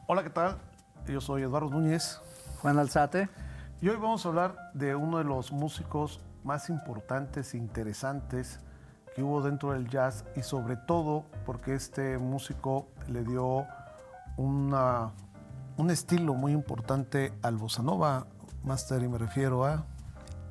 Hola, ¿qué tal? Yo soy Eduardo Núñez. Juan Alzate. Y hoy vamos a hablar de uno de los músicos más importantes e interesantes que hubo dentro del jazz y sobre todo porque este músico le dio un estilo muy importante al bossa nova, Master, y me refiero a...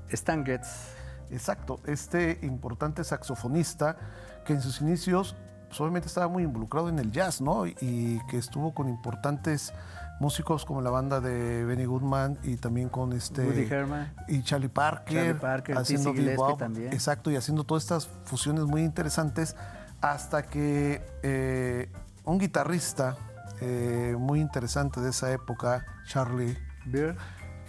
Stan Getz. Exacto, este importante saxofonista que en sus inicios pues, obviamente estaba muy involucrado en el jazz, ¿no? Y que estuvo con importantes músicos como la banda de Benny Goodman y también con Woody Herman. y Charlie Parker haciendo Dizzy Gillespie bebop, también. exacto, y haciendo todas estas fusiones muy interesantes hasta que un guitarrista muy interesante de esa época, Charlie Beer.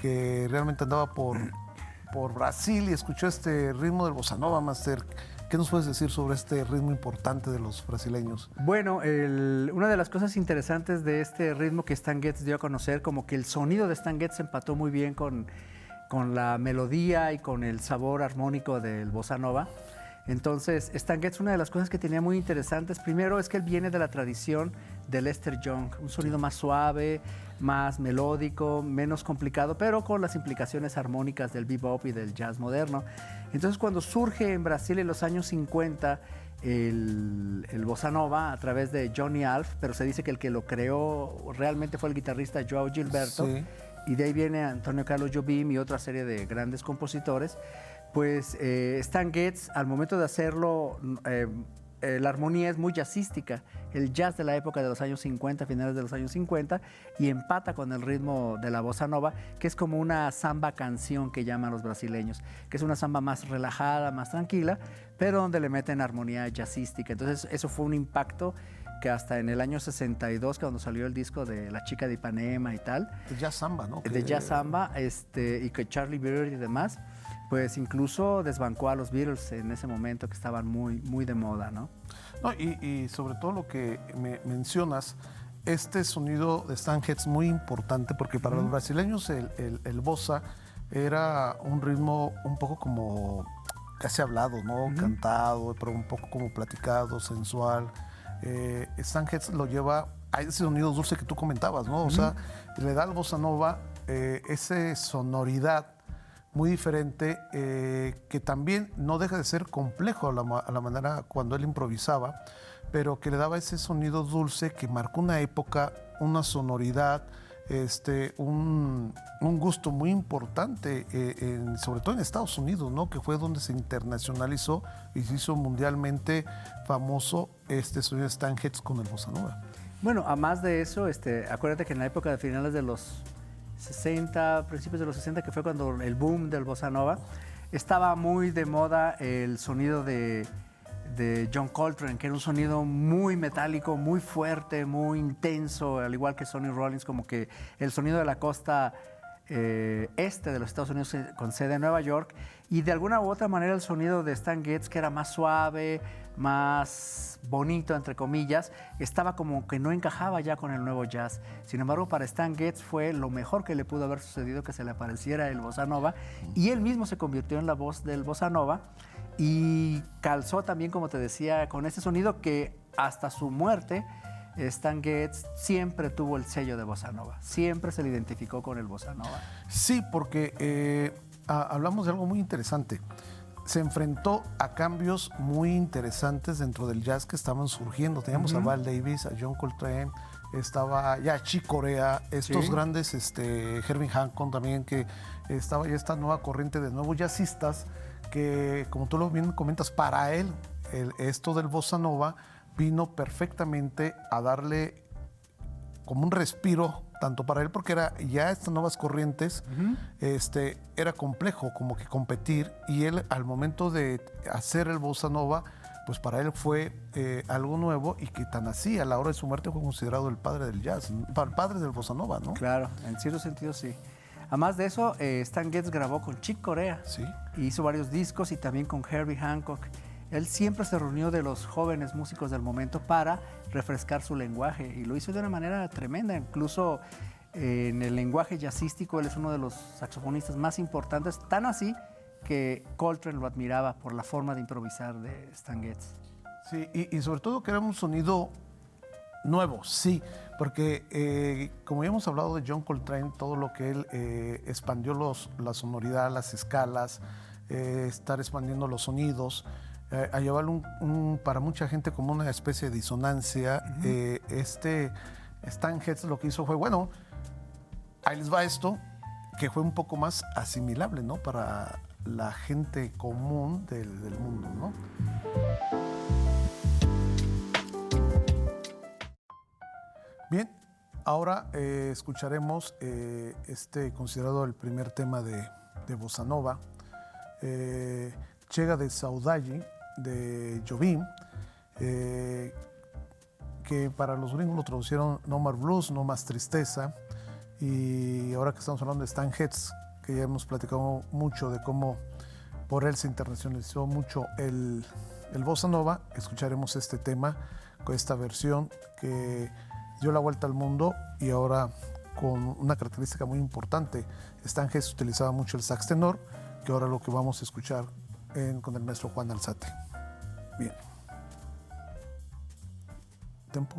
que realmente andaba por Brasil y escuchó este ritmo del bossa nova, Master. ¿Qué nos puedes decir sobre este ritmo importante de los brasileños? Bueno, una de las cosas interesantes de este ritmo que Stan Getz dio a conocer, como que el sonido de Stan Getz empató muy bien con la melodía y con el sabor armónico del bossa nova. Entonces, Stan Getz, una de las cosas que tenía muy interesantes, primero es que él viene de la tradición de Lester Young, un sonido más suave, más melódico, menos complicado, pero con las implicaciones armónicas del bebop y del jazz moderno. Entonces, cuando surge en Brasil en los años 50 el bossa nova a través de Johnny Alf, pero se dice que el que lo creó realmente fue el guitarrista João Gilberto, sí. Y de ahí viene Antonio Carlos Jobim y otra serie de grandes compositores. Pues Stan Getz, al momento de hacerlo, la armonía es muy jazzística, el jazz de la época de los años 50, finales de los años 50, y empata con el ritmo de la bossa nova, que es como una samba canción que llaman los brasileños, que es una samba más relajada, más tranquila, pero donde le meten armonía jazzística. Entonces eso fue un impacto que hasta en el año 62, cuando salió el disco de La Chica de Ipanema y tal. De jazz samba, ¿no? De jazz samba, y que Charlie Bird y demás, pues incluso desbancó a los Beatles en ese momento que estaban muy, muy de moda, ¿no? No, y sobre todo lo que me mencionas, este sonido de Stan Getz muy importante porque para los brasileños el bossa era un ritmo un poco como casi hablado, ¿no? Cantado, pero un poco como platicado, sensual. Stan Getz lo lleva a ese sonido dulce que tú comentabas, ¿no? O sea, le da al bossa nova esa sonoridad muy diferente, que también no deja de ser complejo a la manera cuando él improvisaba, pero que le daba ese sonido dulce que marcó una época, una sonoridad, un gusto muy importante, sobre todo en Estados Unidos, ¿no? Que fue donde se internacionalizó y se hizo mundialmente famoso este sonido de Stan Getz con el bossa nova. Bueno, a más de eso, acuérdate que en la época de finales de los 60, principios de los 60, que fue cuando el boom del bossa nova, estaba muy de moda el sonido de John Coltrane, que era un sonido muy metálico, muy fuerte, muy intenso, al igual que Sonny Rollins, como que el sonido de la costa este de los Estados Unidos con sede en Nueva York, y de alguna u otra manera el sonido de Stan Getz, que era más suave, más bonito, entre comillas, estaba como que no encajaba ya con el nuevo jazz. Sin embargo, para Stan Getz fue lo mejor que le pudo haber sucedido que se le apareciera el bossa nova, y él mismo se convirtió en la voz del bossa nova y calzó también, como te decía, con ese sonido que hasta su muerte Stan Getz siempre tuvo el sello de bossa nova, siempre se le identificó con el bossa nova. Sí, porque hablamos de algo muy interesante. Se enfrentó a cambios muy interesantes dentro del jazz que estaban surgiendo. Teníamos a Val Davis, a John Coltrane, estaba ya Chick Corea, estos grandes, Herbie Hancock también, que estaba ya esta nueva corriente de nuevos jazzistas que, como tú lo bien comentas, para él, esto del bossa nova vino perfectamente a darle como un respiro, tanto para él, porque era ya estas nuevas corrientes, era complejo como que competir, y él al momento de hacer el bossa nova, pues para él fue algo nuevo, y que tan así a la hora de su muerte fue considerado el padre del jazz, el padre del bossa nova, ¿no? Claro, en cierto sentido sí. Además de eso, Stan Getz grabó con Chick Corea, sí. Hizo varios discos, y también con Herbie Hancock. Él siempre se reunió de los jóvenes músicos del momento para refrescar su lenguaje, y lo hizo de una manera tremenda. Incluso en el lenguaje jazzístico, él es uno de los saxofonistas más importantes, tan así que Coltrane lo admiraba por la forma de improvisar de Stan Getz. Sí, y sobre todo que era un sonido nuevo, sí, porque como ya hemos hablado de John Coltrane, todo lo que él expandió la sonoridad, las escalas, estar expandiendo los sonidos, a llevarlo para mucha gente como una especie de disonancia. Stan Getz lo que hizo fue, bueno, ahí les va esto, que fue un poco más asimilable, ¿no? Para la gente común del mundo, ¿no? Bien, ahora escucharemos considerado el primer tema de Bossa Nova, Chega de Saudade, de Jobim, que para los gringos lo traducieron No More Blues, No Más Tristeza. Y ahora que estamos hablando de Stan Getz, que ya hemos platicado mucho de cómo por él se internacionalizó mucho el Bossa Nova, escucharemos este tema con esta versión que dio la vuelta al mundo y ahora con una característica muy importante. Stan Getz utilizaba mucho el sax tenor, que ahora lo que vamos a escuchar con el maestro Juan Alzate. Bien. Tempo.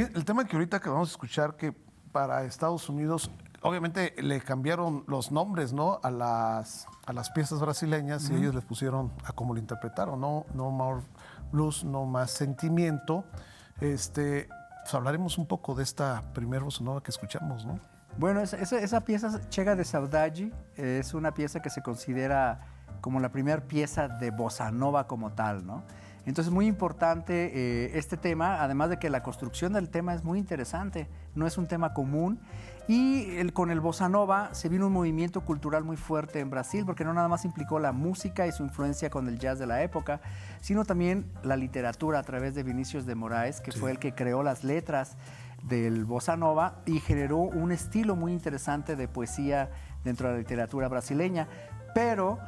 El tema que ahorita acabamos de escuchar, que para Estados Unidos, obviamente le cambiaron los nombres, ¿no? A las piezas brasileñas y ellos les pusieron a como lo interpretaron, ¿no? No More Blues, no más sentimiento. Pues hablaremos un poco de esta primera bossa nova que escuchamos, ¿no? Bueno, esa pieza, Chega de Saudade, es una pieza que se considera como la primera pieza de bossa nova como tal, ¿no? Entonces, muy importante este tema, además de que la construcción del tema es muy interesante, no es un tema común. Y con el bossa nova se vino un movimiento cultural muy fuerte en Brasil, porque no nada más implicó la música y su influencia con el jazz de la época, sino también la literatura a través de Vinícius de Moraes, que fue el que creó las letras del bossa nova y generó un estilo muy interesante de poesía dentro de la literatura brasileña. Pero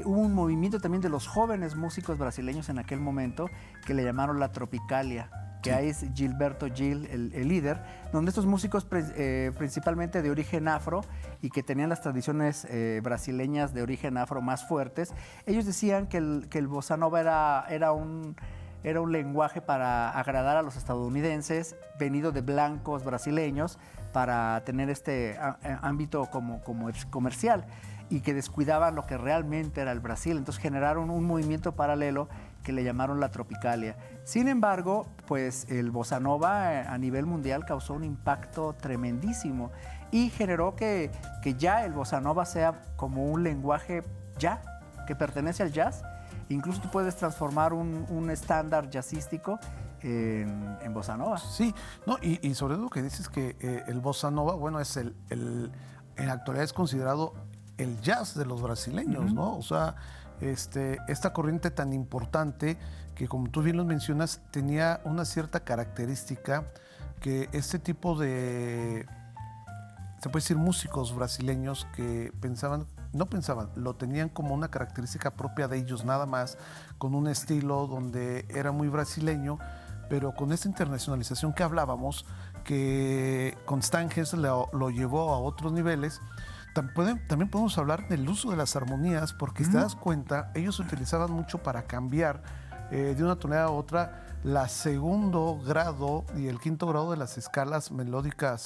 hubo un movimiento también de los jóvenes músicos brasileños en aquel momento que le llamaron la Tropicalia, que ahí es Gilberto Gil, el líder, donde estos músicos principalmente de origen afro y que tenían las tradiciones brasileñas de origen afro más fuertes, ellos decían que el bossa nova era un lenguaje para agradar a los estadounidenses, venido de blancos brasileños, para tener este ámbito como comercial, y que descuidaban lo que realmente era el Brasil. Entonces generaron un movimiento paralelo que le llamaron la Tropicalia. Sin embargo, pues el bossa nova a nivel mundial causó un impacto tremendísimo y generó que ya el bossa nova sea como un lenguaje ya, que pertenece al jazz. Incluso tú puedes transformar un estándar jazzístico en bossa nova. Sí, no, y sobre todo que dices que el bossa nova, bueno, es en la actualidad es considerado el jazz de los brasileños, ¿no? O sea, esta corriente tan importante que, como tú bien lo mencionas, tenía una cierta característica que este tipo de, se puede decir, músicos brasileños que lo tenían como una característica propia de ellos nada más, con un estilo donde era muy brasileño, pero con esta internacionalización que hablábamos, que con Stan Getz lo llevó a otros niveles. También podemos hablar del uso de las armonías, porque si te das cuenta, ellos utilizaban mucho para cambiar de una tonalidad a otra la segundo grado y el quinto grado de las escalas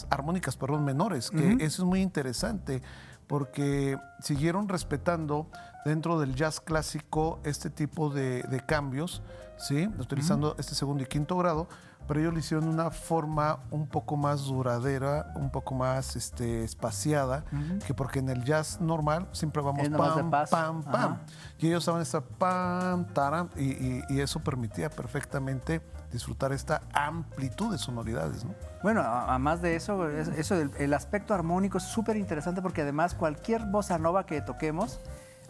armónicas menores, que eso es muy interesante, porque siguieron respetando dentro del jazz clásico este tipo de cambios, ¿sí? Utilizando este segundo y quinto grado, pero ellos lo hicieron de una forma un poco más duradera, un poco más espaciada, que porque en el jazz normal siempre vamos pam, pam, pam. Y ellos saben esta pam, taram, y eso permitía perfectamente disfrutar esta amplitud de sonoridades, ¿no? Bueno, además de eso, el aspecto armónico es súper interesante, porque además cualquier bossa nova que toquemos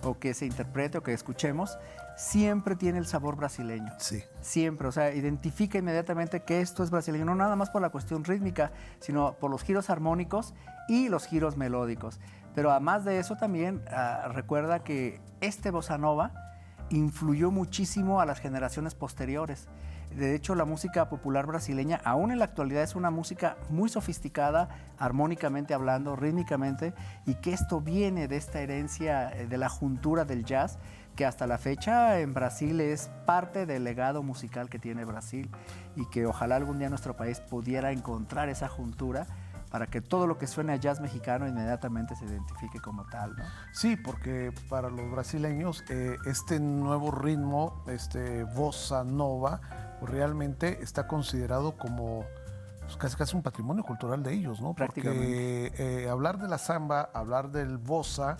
o que se interprete o que escuchemos, siempre tiene el sabor brasileño. Sí. Siempre, o sea, identifica inmediatamente que esto es brasileño, no nada más por la cuestión rítmica, sino por los giros armónicos y los giros melódicos. Pero además de eso también recuerda que este bossa nova influyó muchísimo a las generaciones posteriores. De hecho, la música popular brasileña, aún en la actualidad, es una música muy sofisticada, armónicamente hablando, rítmicamente, y que esto viene de esta herencia de la juntura del jazz, que hasta la fecha en Brasil es parte del legado musical que tiene Brasil, y que ojalá algún día nuestro país pudiera encontrar esa juntura para que todo lo que suene a jazz mexicano inmediatamente se identifique como tal, ¿no? Sí, porque para los brasileños este nuevo ritmo, bossa nova, pues realmente está considerado como casi un patrimonio cultural de ellos, ¿no? Porque hablar de la samba, hablar del bossa,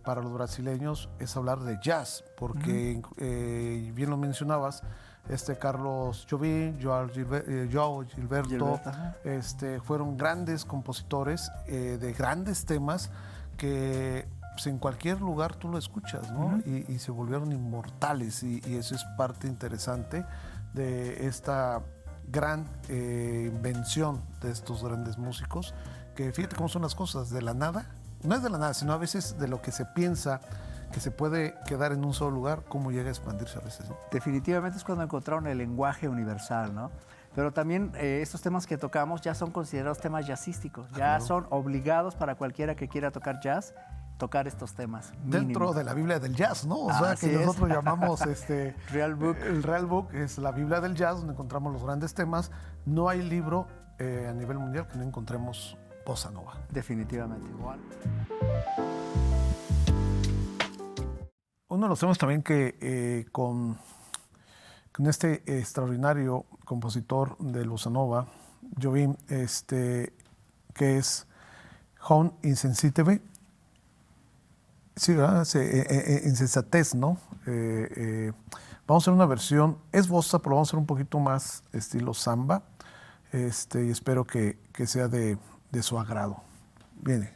para los brasileños es hablar de jazz, porque bien lo mencionabas, Carlos Jobim, Joao Gilberto, fueron grandes compositores de grandes temas que pues, en cualquier lugar tú lo escuchas, ¿no? Y se volvieron inmortales, y eso es parte interesante de esta gran invención de estos grandes músicos, que fíjate cómo son las cosas, de la nada, no es de la nada, sino a veces de lo que se piensa que se puede quedar en un solo lugar, cómo llega a expandirse a veces, ¿no? Definitivamente es cuando encontraron el lenguaje universal, ¿no? Pero también estos temas que tocamos ya son considerados temas jazzísticos, ya claro, son obligados para cualquiera que quiera tocar jazz, tocar estos temas. Dentro mínimo. de la Biblia del jazz, ¿no? O sea, Así que es. nosotros llamamos Real Book. el Real Book es la Biblia del jazz, donde encontramos los grandes temas. No hay libro a nivel mundial que no encontremos bossa nova. Definitivamente. Igual. Uno de los temas también que con este extraordinario compositor del bossa nova, Jobim, que es Hon Insensitive, sí, ¿verdad? Insensatez, ¿no? Vamos a hacer una versión, es bossa, pero vamos a hacer un poquito más estilo samba, y espero que sea de su agrado. Viene.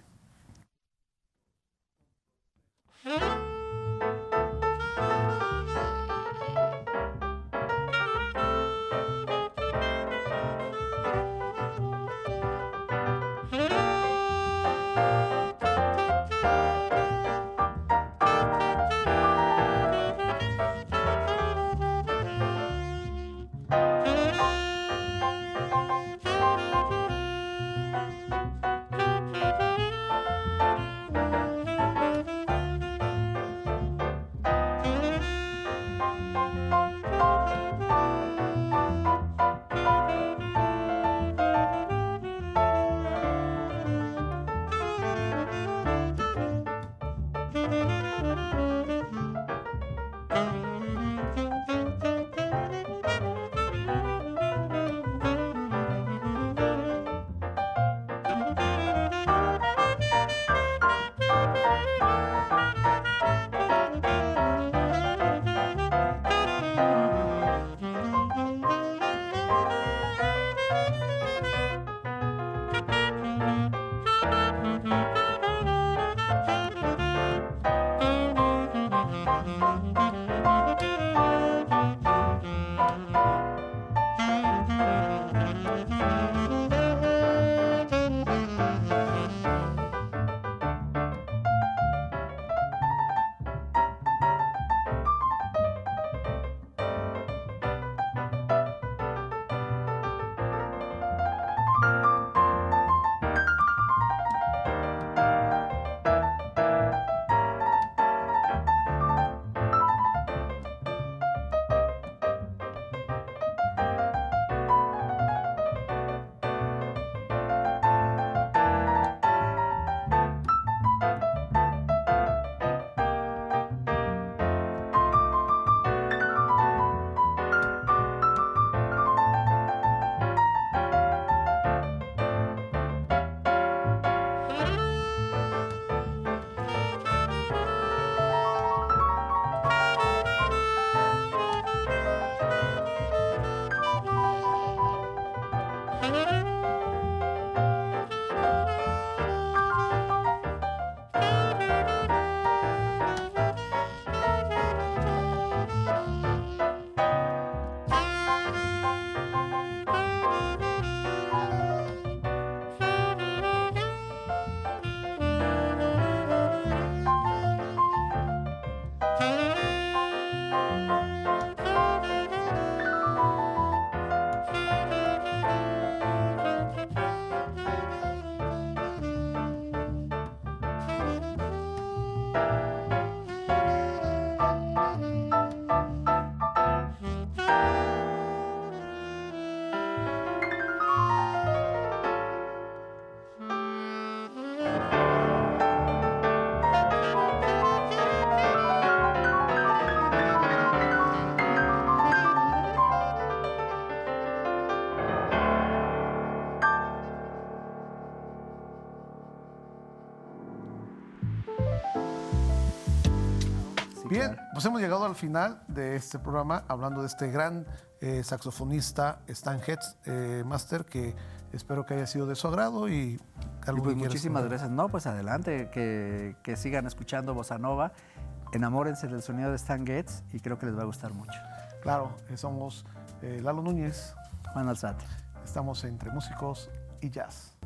Sí, Bien, claro. pues hemos llegado al final de este programa hablando de este gran saxofonista Stan Getz, Master, que espero que haya sido de su agrado y Y algo pues que quieras muchísimas comentar. gracias. No, pues adelante, que sigan escuchando Bossa Nova, enamórense del sonido de Stan Getz y creo que les va a gustar mucho. Claro, somos Lalo Núñez, Juan Alzate. estamos entre músicos y jazz.